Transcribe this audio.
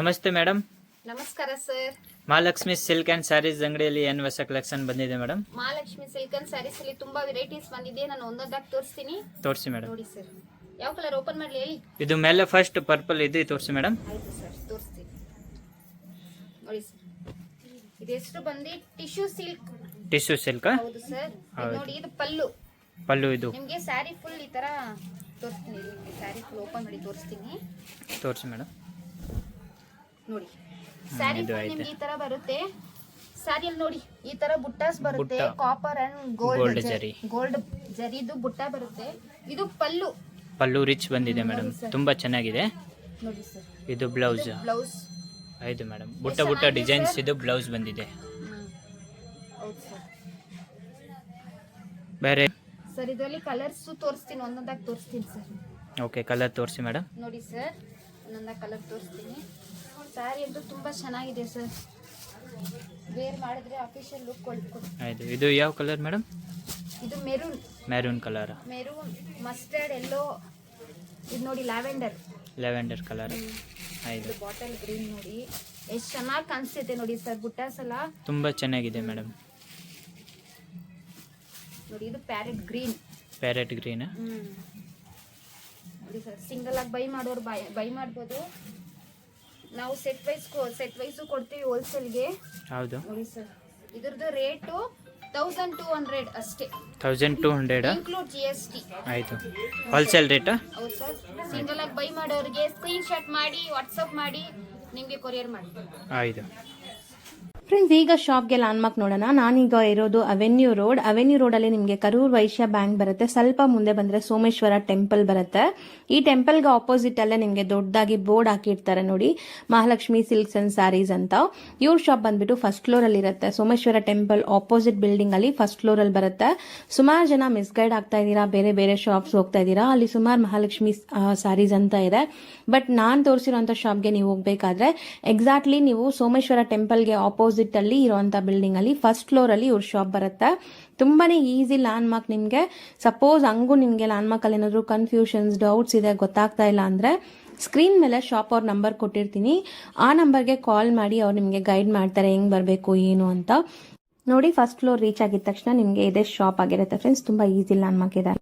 ನಮಸ್ತೆ ಮೇಡಮ್. ನಮಸ್ಕಾರ sir. Mahalakshmi silk and saris ಅಂಗಡಿಯಲ್ಲಿ ಏನು ಹೊಸ ಕಲೆಕ್ಷನ್ ಬಂದಿದೆ madam? Mahalakshmi silk and saris ಅಲ್ಲಿ ತುಂಬಾ ವೆರೈಟೀಸ್ ಬಂದಿದೆ. ನಾನು ಒಂದೊಂದಾಗಿ ತೋರಿಸ್ತೀನಿ. ತೋರಿಸಿ ಮೇಡಮ್. ನೋಡಿ ಸರ್, ಯಾವ ಕಲರ್ ಓಪನ್ ಮಾಡಲಿ ಹೇಳಿ? ಇದು ಮೇಲೆ ಫಸ್ಟ್ ಪರ್ಪಲ್ ಇದು ತೋರಿಸಿ ಮೇಡಮ್. ಆಯ್ತು ಸರ್, ತೋರಿಸ್ತೀನಿ. ನೋಡಿ ಸರ್, ಇದು ಹೆಸರು ಬಂದು ಟಿಶ್ಯೂ ಸಿಲ್ಕ್. Tissue silk? ಹೌದು ಸರ್. ನೋಡಿ, ಇದು ಪಲ್ಲು. ಪಲ್ಲು ಇದು ನಿಮಗೆ ಸ್ಯಾರಿ ಫುಲ್ ಈ ತರ ತೋರಿಸ್ತೀನಿ. ನಿಮಗೆ ಸ್ಯಾರಿ ಫುಲ್ ಓಪನ್ ಮಾಡಿ ತೋರಿಸ್ತೀನಿ. ತೋರಿಸಿ ಮೇಡಮ್. ನೋಡಿ, ಸ್ಯಾರಿ ನಿಮ್ಗೆ ಈ ತರ ಬರುತ್ತೆ. ಸ್ಯಾರಿಯಲ್ಲಿ ನೋಡಿ ಈ ತರ ಬುಟ್ಟಾಸ್ ಬರುತ್ತೆ. ಕಾಪರ್ ಅಂಡ್ ಗೋಲ್ಡ್ ಜರಿದು ಬುಟ್ಟ ಬರುತ್ತೆ. ಇದು ಪಲ್ಲು. ಪಲ್ಲು ರಿಚ್ ಬಂದಿದೆ ಮೇಡಮ್, ತುಂಬಾ ಚೆನ್ನಾಗಿದೆ. ನೋಡಿ ಸರ್, ಇದು ಬ್ಲೌಸ್. ಆಯ್ತು ಮೇಡಮ್, ಬುಟ್ಟ ಡಿಸೈನ್ಸ್ ಇದು ಬ್ಲೌಸ್ ಬಂದಿದೆ. ಹೌದು ಸರ್. ಬೇರೆ ಸರ್, ಇದರಲ್ಲಿ ಕಲರ್ಸ್ ತೋರಿಸ್ತೀನಿ, ಒಂದೊಂದಾಗಿ ತೋರಿಸ್ತೀನಿ ಸರ್. ಓಕೆ, ಕಲರ್ ತೋರಿಸಿ ಮೇಡಮ್. ನೋಡಿ ಸರ್, ಒಂದೊಂದಾಗಿ ಕಲರ್ ತೋರಿಸ್ತೀನಿ. ಸ್ಯಾರಿ ಅಂತೂ ತುಂಬಾ ಚೆನ್ನಾಗಿದೆ ಸರ್. ವೇರ್ ಮಾಡಿದ್ರೆ ಅಫಿಷಿಯಲ್ ಲುಕ್ ಕೊಡ್ತೀನಿ. ಆಯ್ತು, ಇದು ಯಾವ ಕಲರ್ ಮೇಡಮ್? ಇದು ಮೆರೂನ್ ಕಲರ್. ಮೆರೂನ್, ಮಸ್ಟರ್ಡ್, ಎಲ್ಲೋ. ಇದು ನೋಡಿ ಲ್ಯಾವೆಂಡರ್ ಕಲರ್. ಆಯ್ತು, ಬಾಟಲ್ ಗ್ರೀನ್. ನೋಡಿ ಎಷ್ಟು ಚೆನ್ನಾಗಿ ಕಾಣಿಸ್ತಿದೆ ನೋಡಿ ಸರ್. ಬುಟ್ಟಾಸ್ ಎಲ್ಲ ತುಂಬಾ ಚೆನ್ನಾಗಿದೆ ಮೇಡಮ್. ನೋಡಿ, ಇದು ಪ್ಯಾರೆಟ್ ಗ್ರೀನ್. ನೋಡಿ ಸರ್, ಸಿಂಗಲ್ ಆಗಿ ಬೈ ಮಾಡೋರು ಬೈ ಮಾಡ್ಬೋದು. ನಾವು ಸೆಟ್ ವೈಸ್ ಕೊಡ್ತೀವಿ ಹೋಲ್ಸೇಲ್ಗೆ. ಹೌದು. ನೋಡಿ ಸರ್, ಇದ್ರದ್ದು ರೇಟು 1200 ಅಷ್ಟೇ. 1200 ಇನ್ಕ್ಲೂಡ್ GST. ಆಯ್ತು, ಹೋಲ್ಸೇಲ್ ರೇಟ್. ಹೌದು ಸರ್. ಸಿಂಗಲ್ ಆಗಿ ಬೈ ಮಾಡೋರಿಗೆ ಸ್ಕ್ರೀನ್ ಶಾಟ್ ಮಾಡಿ ವಾಟ್ಸಪ್ ಮಾಡಿ ನಿಮಗೆ ಕೊರಿಯರ್ ಮಾಡಿ. ಆಯ್ತು ಫ್ರೆಂಡ್ಸ್, ಈಗ ಶಾಪ್ಗೆ ಲ್ಯಾಂಡ್ಮಾರ್ಕ್ ನೋಡೋಣ. ನಾನೀಗ ಇರೋದು ಅವೆನ್ಯೂ ರೋಡಲ್ಲಿ ನಿಮಗೆ ಕರೂರ್ ವೈಶ್ಯ ಬ್ಯಾಂಕ್ ಬರುತ್ತೆ. ಸ್ವಲ್ಪ ಮುಂದೆ ಬಂದ್ರೆ ಸೋಮೇಶ್ವರ ಟೆಂಪಲ್ ಬರುತ್ತೆ. ಈ ಟೆಂಪಲ್ಗೆ ಆಪೋಸಿಟ್ ಅಲ್ಲೇ ನಿಮಗೆ ದೊಡ್ಡದಾಗಿ ಬೋರ್ಡ್ ಹಾಕಿರ್ತಾರೆ ನೋಡಿ, ಮಹಾಲಕ್ಷ್ಮಿ ಸಿಲ್ಕ್ಸ್ ಅಂಡ್ ಸ್ಯಾರೀಸ್ ಅಂತ. ಇವ್ರ ಶಾಪ್ ಬಂದ್ಬಿಟ್ಟು ಫಸ್ಟ್ ಫ್ಲೋರ್ ಅಲ್ಲಿ ಇರುತ್ತೆ. ಸೋಮೇಶ್ವರ ಟೆಂಪಲ್ ಆಪೋಸಿಟ್ ಬಿಲ್ಡಿಂಗ್ ಅಲ್ಲಿ ಫಸ್ಟ್ ಫ್ಲೋರ್ ಅಲ್ಲಿ ಬರುತ್ತೆ. ಸುಮಾರು ಜನ ಮಿಸ್ಗೈಡ್ ಆಗ್ತಾ ಇದ್ದೀರಾ, ಬೇರೆ ಬೇರೆ ಶಾಪ್ಸ್ ಹೋಗ್ತಾ ಇದ್ದೀರಾ. ಅಲ್ಲಿ ಸುಮಾರು ಮಹಾಲಕ್ಷ್ಮಿ ಸ್ಯಾರೀಸ್ ಅಂತ ಇದೆ. ಬಟ್ ನಾನ್ ತೋರಿಸಿರುವಂತ ಶಾಪ್ಗೆ ನೀವು ಹೋಗ್ಬೇಕಾದ್ರೆ ಎಕ್ಸಾಕ್ಟ್ಲಿ ನೀವು ಸೋಮೇಶ್ವರ ಟೆಂಪಲ್ಗೆ ಆಪೋಸಿಟ್ ಅಲ್ಲಿ ಇರುವಂತ ಬಿಲ್ಡಿಂಗ್ ಅಲ್ಲಿ ಫಸ್ಟ್ ಫ್ಲೋರ್ ಅಲ್ಲಿ ಇವ್ರ ಶಾಪ್ ಬರುತ್ತೆ. ತುಂಬಾನೇ ಈಸಿ ಲ್ಯಾಂಡ್ಮಾರ್ಕ್. ನಿಮ್ಗೆ ಸಪೋಸ್ ಹಂಗೂ ನಿಮ್ಗೆ ಲ್ಯಾಂಡ್ಮಾರ್ಕ್ ಅಲ್ಲಿ ಏನಾದ್ರು ಕನ್ಫ್ಯೂಷನ್ಸ್, ಡೌಟ್ಸ್ ಇದೆ, ಗೊತ್ತಾಗ್ತಾ ಇಲ್ಲ ಅಂದ್ರೆ ಸ್ಕ್ರೀನ್ ಮೇಲೆ ಶಾಪ್ ಅವ್ರ ನಂಬರ್ ಕೊಟ್ಟಿರ್ತೀನಿ. ಆ ನಂಬರ್ಗೆ ಕಾಲ್ ಮಾಡಿ ಅವ್ರು ನಿಮ್ಗೆ ಗೈಡ್ ಮಾಡ್ತಾರೆ ಹೆಂಗ್ ಬರ್ಬೇಕು ಏನು ಅಂತ. ನೋಡಿ, ಫಸ್ಟ್ ಫ್ಲೋರ್ ರೀಚ್ ಆಗಿದ ತಕ್ಷಣ ನಿಮ್ಗೆ ಇದೇ ಶಾಪ್ ಆಗಿರುತ್ತೆ ಫ್ರೆಂಡ್ಸ್. ತುಂಬಾ ಈಸಿ ಲ್ಯಾಂಡ್ಮಾರ್ಕ್ ಇದೆ.